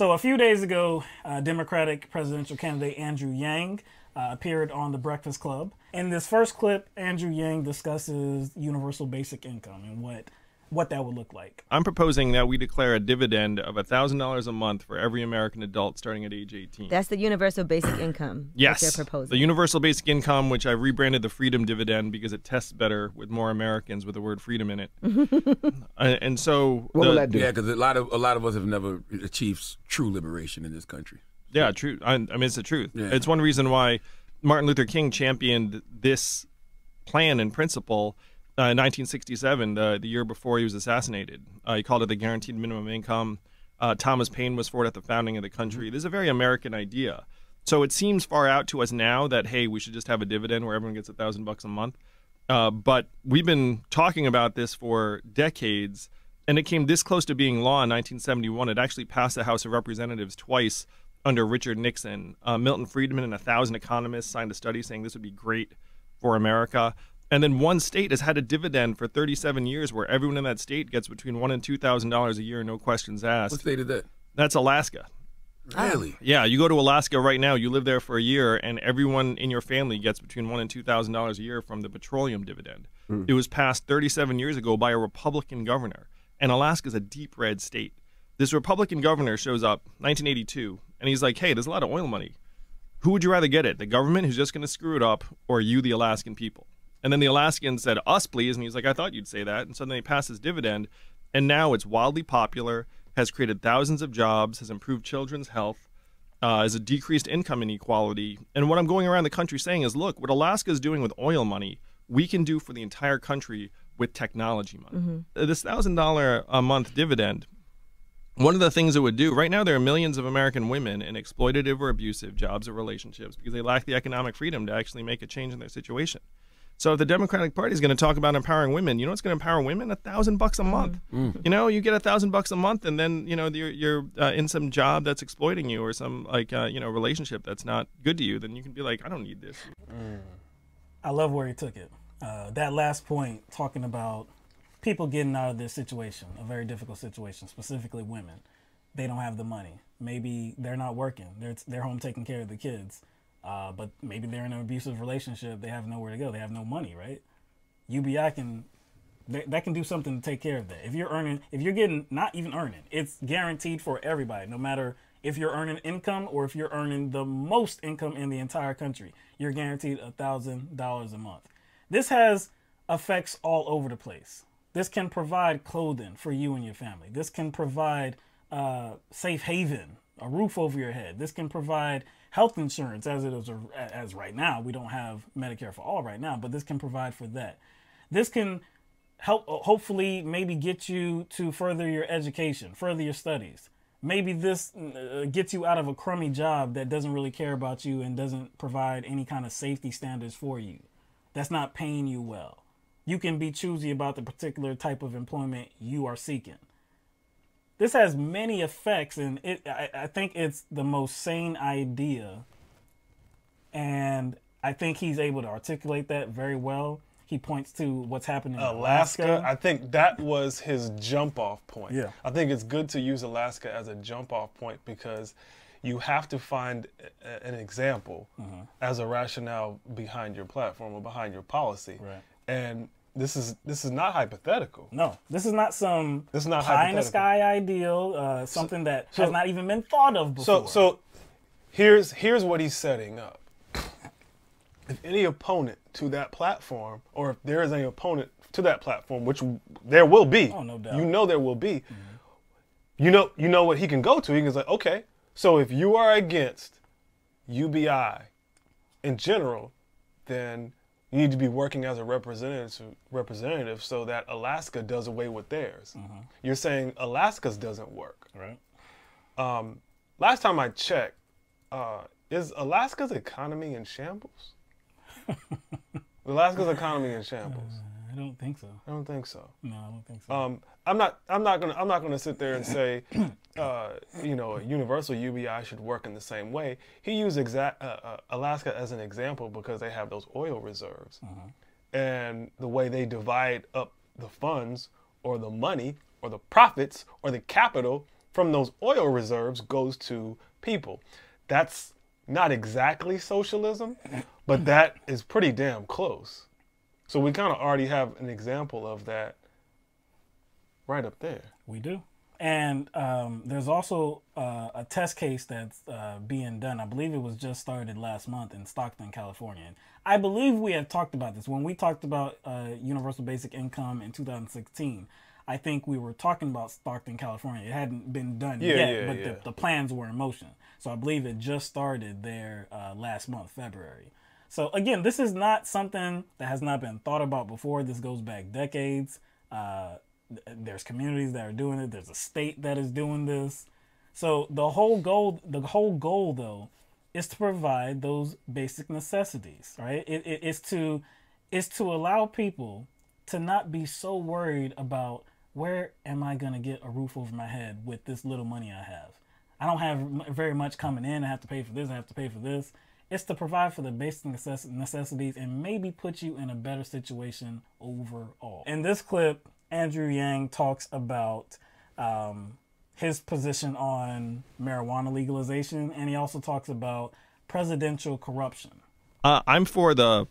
So a few days ago, Democratic presidential candidate Andrew Yang appeared on The Breakfast Club. In this first clip, Andrew Yang discusses universal basic income and what that would look like. I'm proposing that we declare a dividend of $1,000 a month for every American adult starting at age 18. That's the universal basic income yes, that they're proposing. The universal basic income, which I've rebranded the freedom dividend because it tests better with more Americans with the word freedom in it. And so what will that do? Yeah, because a lot of us have never achieved true liberation in this country. Yeah, true. I mean, it's the truth. Yeah. It's one reason why Martin Luther King championed this plan in principle in 1967, the year before he was assassinated. He called it the guaranteed minimum income. Thomas Paine was for it at the founding of the country. This is a very American idea. So it seems far out to us now that, hey, we should just have a dividend where everyone gets $1,000 a month. But we've been talking about this for decades, and it came this close to being law in 1971. It actually passed the House of Representatives twice under Richard Nixon. Milton Friedman and 1,000 economists signed a study saying this would be great for America. And then one state has had a dividend for 37 years where everyone in that state gets between $1,000 and $2,000 a year, no questions asked. What state is that? That's Alaska. Really? Yeah, you go to Alaska right now, you live there for a year, and everyone in your family gets between $1,000 and $2,000 a year from the petroleum dividend. It was passed 37 years ago by a Republican governor, and Alaska's a deep red state. This Republican governor shows up, 1982, and he's like, hey, there's a lot of oil money. Who would you rather get it? The government who's just going to screw it up, or you, the Alaskan people? And then the Alaskans said, us, please. And he's like, I thought you'd say that. And so then they passed this dividend. And now it's wildly popular, has created thousands of jobs, has improved children's health, has a decreased income inequality. And what I'm going around the country saying is, look, what Alaska is doing with oil money, we can do for the entire country with technology money. This $1,000 a month dividend, one of the things it would do, right now there are millions of American women in exploitative or abusive jobs or relationships because they lack the economic freedom to actually make a change in their situation. So if the Democratic Party is going to talk about empowering women, you know what's going to empower women? $1,000 a month. You know, you get $1,000 a month, and then you know you're in some job that's exploiting you, or some relationship that's not good to you. Then you can be like, I don't need this. I love where he took it. That last point, talking about people getting out of this situation, a very difficult situation, specifically women. They don't have the money. Maybe they're not working. They're home taking care of the kids. But maybe they're in an abusive relationship. They have nowhere to go. They have no money, right? UBI can do something to take care of that. If you're getting, not even earning, it's guaranteed for everybody, no matter if you're earning income or if you're earning the most income in the entire country. You're guaranteed $1,000 a month. This has effects all over the place. This can provide clothing for you and your family. This can provide safe haven, a roof over your head. This can provide health insurance, as right now. We don't have Medicare for all right now, but this can provide for that. This can help, hopefully, maybe get you to further your education, further your studies. Maybe this gets you out of a crummy job that doesn't really care about you and doesn't provide any kind of safety standards for you. That's not paying you well. You can be choosy about the particular type of employment you are seeking. This has many effects, and I think it's the most sane idea, and I think he's able to articulate that very well. He points to what's happening in Alaska. I think that was his jump-off point. Yeah. I think it's good to use Alaska as a jump-off point because you have to find an example as a rationale behind your platform or behind your policy. Right. And this is not hypothetical. No, this is not some This is not pie in the hypothetical. sky ideal, something that has not even been thought of before. So here's what he's setting up. If any opponent to that platform, or if there is any opponent to that platform, which there will be, oh, no doubt. you know there will be, you know what he can go to. He can say, okay, so if you are against UBI in general, then you need to be working as a representative so that Alaska does away with theirs. You're saying Alaska's doesn't work. Right. Last time I checked, is Alaska's economy in shambles? Alaska's economy in shambles. I don't think so. I don't think so. No, I don't think so. I'm not gonna sit there and say, a universal UBI should work in the same way. He used Alaska as an example because they have those oil reserves, and the way they divide up the funds or the money or the profits or the capital from those oil reserves goes to people. That's not exactly socialism, but that is pretty damn close. So we kind of already have an example of that right up there. We do. And there's also a test case that's being done. I believe it was just started last month in Stockton, California. And I believe we have talked about this. When we talked about universal basic income in 2016, I think we were talking about Stockton, California. It hadn't been done yet, but the plans were in motion. So I believe it just started there last month, February. So again, this is not something that has not been thought about before. This goes back decades. There's communities that are doing it. There's a state that is doing this. So the whole goal though, is to provide those basic necessities, right? It's to allow people to not be so worried about where am I going to get a roof over my head with this little money I have. I don't have very much coming in. I have to pay for this. I have to pay for this. It's to provide for the basic necessities and maybe put you in a better situation overall. In this clip, Andrew Yang talks about his position on marijuana legalization, and he also talks about presidential corruption. I'm for the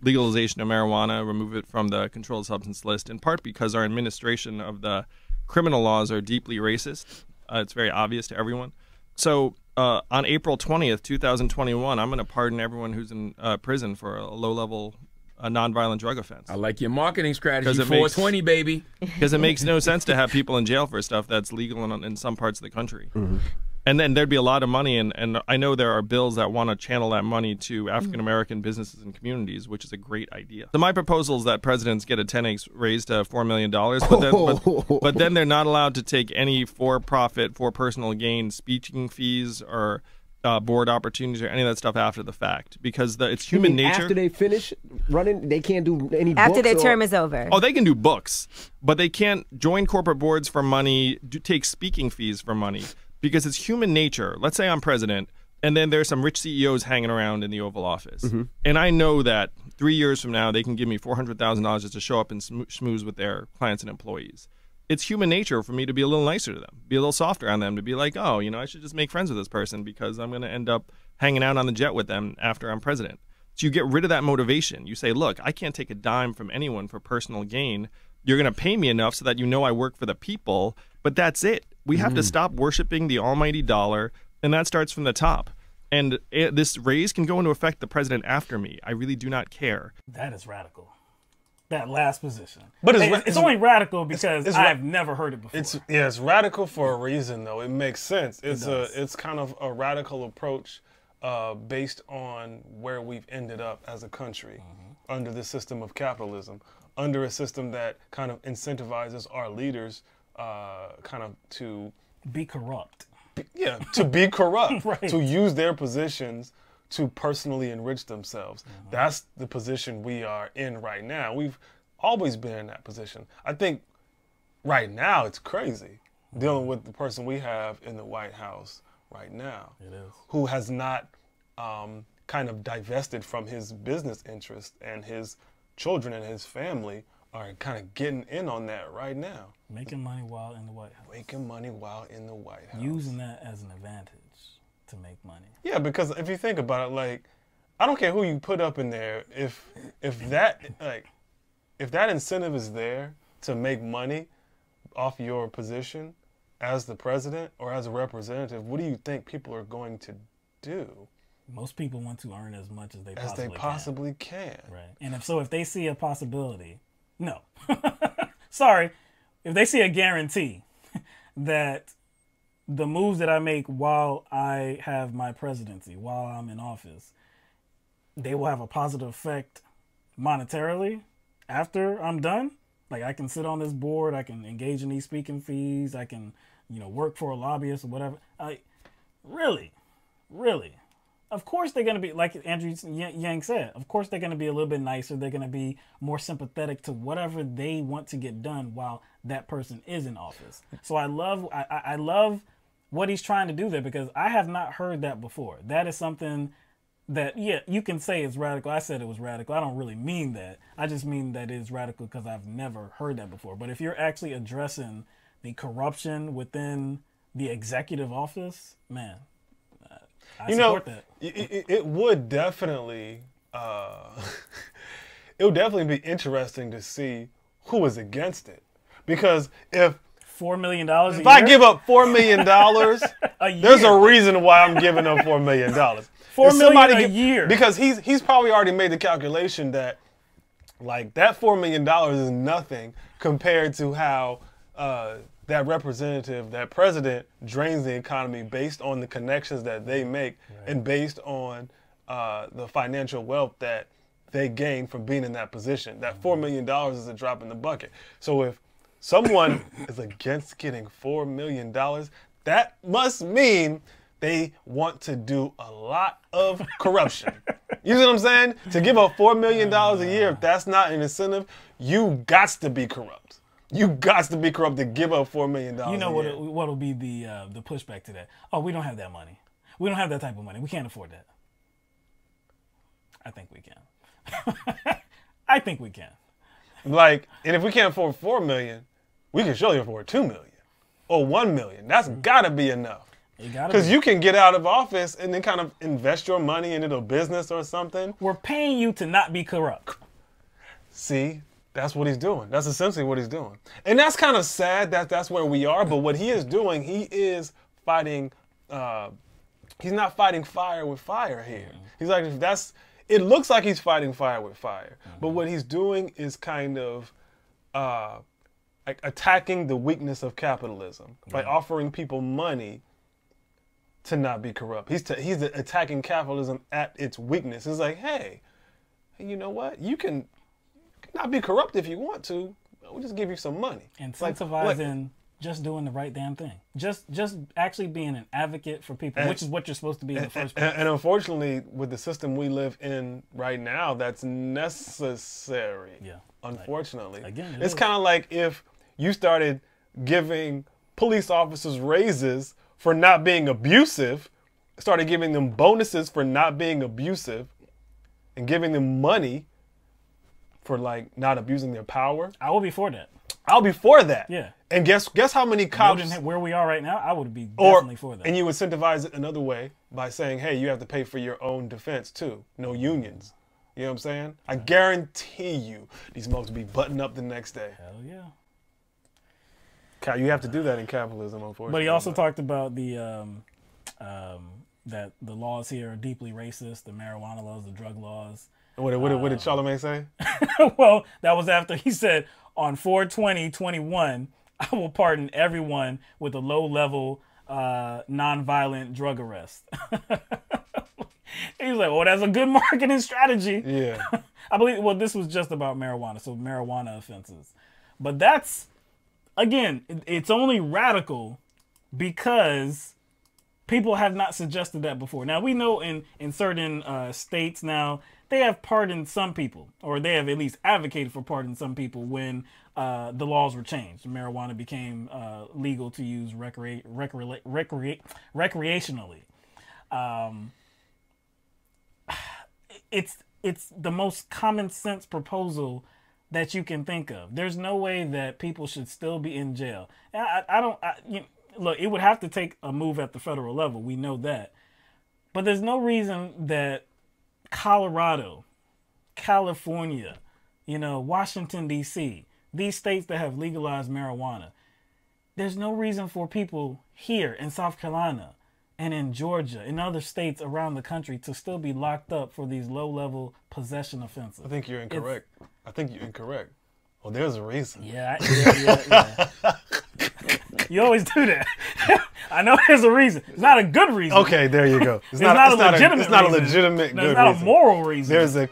legalization of marijuana, remove it from the controlled substance list, in part because our administration of the criminal laws are deeply racist. It's very obvious to everyone. So on April 20th, 2021, I'm going to pardon everyone who's in prison for a low-level nonviolent drug offense. I like your marketing strategy. 420, baby. Because it makes no sense to have people in jail for stuff that's legal in some parts of the country. Mm-hmm. And then there'd be a lot of money, and I know there are bills that want to channel that money to African-American businesses and communities, which is a great idea. So my proposal is that presidents get a 10x raise to $4 million, but then they're not allowed to take any for-profit, for personal gain speaking fees or board opportunities or any of that stuff after the fact, because it's human nature. After they finish running, they can't do any after books their term is over. Oh, they can do books, but they can't join corporate boards for money, take speaking fees for money. Because it's human nature. Let's say I'm president, and then there's some rich CEOs hanging around in the Oval Office. Mm-hmm. And I know that 3 years from now, they can give me $400,000 just to show up and schmooze with their clients and employees. It's human nature for me to be a little nicer to them, be a little softer on them, to be like, oh, I should just make friends with this person because I'm going to end up hanging out on the jet with them after I'm president. So you get rid of that motivation. You say, look, I can't take a dime from anyone for personal gain. You're going to pay me enough so that you know I work for the people, but that's it. We have to stop worshiping the almighty dollar, and that starts from the top. And this raise can go into effect the president after me. I really do not care. That is radical. That last position. But it's only radical because I've never heard it before. It's radical for a reason, though. It makes sense. It's kind of a radical approach based on where we've ended up as a country under the system of capitalism, under a system that kind of incentivizes our leaders kind of to be corrupt. To be corrupt, right. To use their positions to personally enrich themselves. That's the position we are in right now. We've always been in that position. I think right now it's crazy dealing with the person we have in the White House right now. It is. Who has not kind of divested from his business interests, and his children and his family are kind of getting in on that right now. Making money while in the White House. Making money while in the White House. Using that as an advantage to make money. Yeah, because if you think about it, like, I don't care who you put up in there. If that incentive is there to make money off your position as the president or as a representative, what do you think people are going to do? Most people want to earn as much as they possibly can. Right. And if they see a possibility, no. Sorry. If they see a guarantee that the moves that I make while I have my presidency, while I'm in office, they will have a positive effect monetarily after I'm done. Like, I can sit on this board, I can engage in these speaking fees, I can, work for a lobbyist or whatever. Really? Of course they're going to be, like Andrew Yang said, of course they're going to be a little bit nicer. They're going to be more sympathetic to whatever they want to get done while that person is in office. So I love what he's trying to do there, because I have not heard that before. That is something that, you can say it's radical. I said it was radical. I don't really mean that. I just mean that it is radical because I've never heard that before. But if you're actually addressing the corruption within the executive office, man, I support that. It would definitely, it would definitely be interesting to see who is against it, because if $4 million a year? if I give up $4 million, there's year. a reason why I'm giving up $4 million. $4 million a year. Because he's probably already made the calculation that, like, that $4 million is nothing compared to how that representative, that president, drains the economy based on the connections that they make and based on the financial wealth that they gain from being in that position. That $4 million is a drop in the bucket. So if someone is against getting $4 million, that must mean they want to do a lot of corruption. You see what I'm saying? To give up $4 million a year, if that's not an incentive, you got to be corrupt. You got to be corrupt to give up $4 million You know a year. what'll be the pushback to that? Oh, we don't have that money. We don't have that type of money. We can't afford that. I think we can. I think we can. Like, and if we can't afford $4 million, we can surely afford $2 million or $1 million. That's gotta be enough. Because you can get out of office and then kind of invest your money into a business or something. We're paying you to not be corrupt. See, that's what he's doing. That's essentially what he's doing. And that's kind of sad that that's where we are. But what he is doing, he is fighting, he's not fighting fire with fire here. He's like, it looks like he's fighting fire with fire. But what he's doing is kind of like attacking the weakness of capitalism by offering people money to not be corrupt. He's attacking capitalism at its weakness. It's like, hey, you know what? You can not be corrupt if you want to. We'll just give you some money. Incentivizing just doing the right damn thing. Just actually being an advocate for people, which is what you're supposed to be in the first place. And unfortunately, with the system we live in right now, that's necessary. Yeah. Unfortunately. Again, it's kind of like if you started giving police officers raises for not being abusive, started giving them bonuses for not being abusive, and giving them money for like not abusing their power. I will be for that. I'll be for that. Yeah. And guess how many cops where we are right now, I would be definitely for that. And you incentivize it another way by saying, hey, you have to pay for your own defense too. No unions. You know what I'm saying? I guarantee you these folks will be buttoned up the next day. Hell yeah. You have to do that in capitalism, unfortunately. But he also talked about the that the laws here are deeply racist, the marijuana laws, the drug laws. What did Charlamagne say? Well, that was after he said, on 4/20/21, I will pardon everyone with a low-level, non-violent drug arrest. He was like, well, that's a good marketing strategy. Yeah. I believe, well, this was just about marijuana, so marijuana offenses. But that's, again, it's only radical because people have not suggested that before. Now, we know in certain states now, they have pardoned some people, or they have at least advocated for pardoning some people when the laws were changed. Marijuana became legal to use recreationally. It's the most common sense proposal that you can think of. There's no way that people should still be in jail. Look, it would have to take a move at the federal level. We know that. But there's no reason that Colorado, California, Washington, D.C., these states that have legalized marijuana, there's no reason for people here in South Carolina and in Georgia and other states around the country to still be locked up for these low-level possession offenses. I think you're incorrect. Well, there's a reason. Yeah. You always do that. I know there's a reason. It's not a good reason. Okay, there you go. It's not a legitimate It's not a reason. legitimate No, good it's not reason. a moral reason. There's a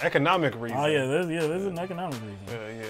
economic reason. Oh, yeah, there's an economic reason. Yeah.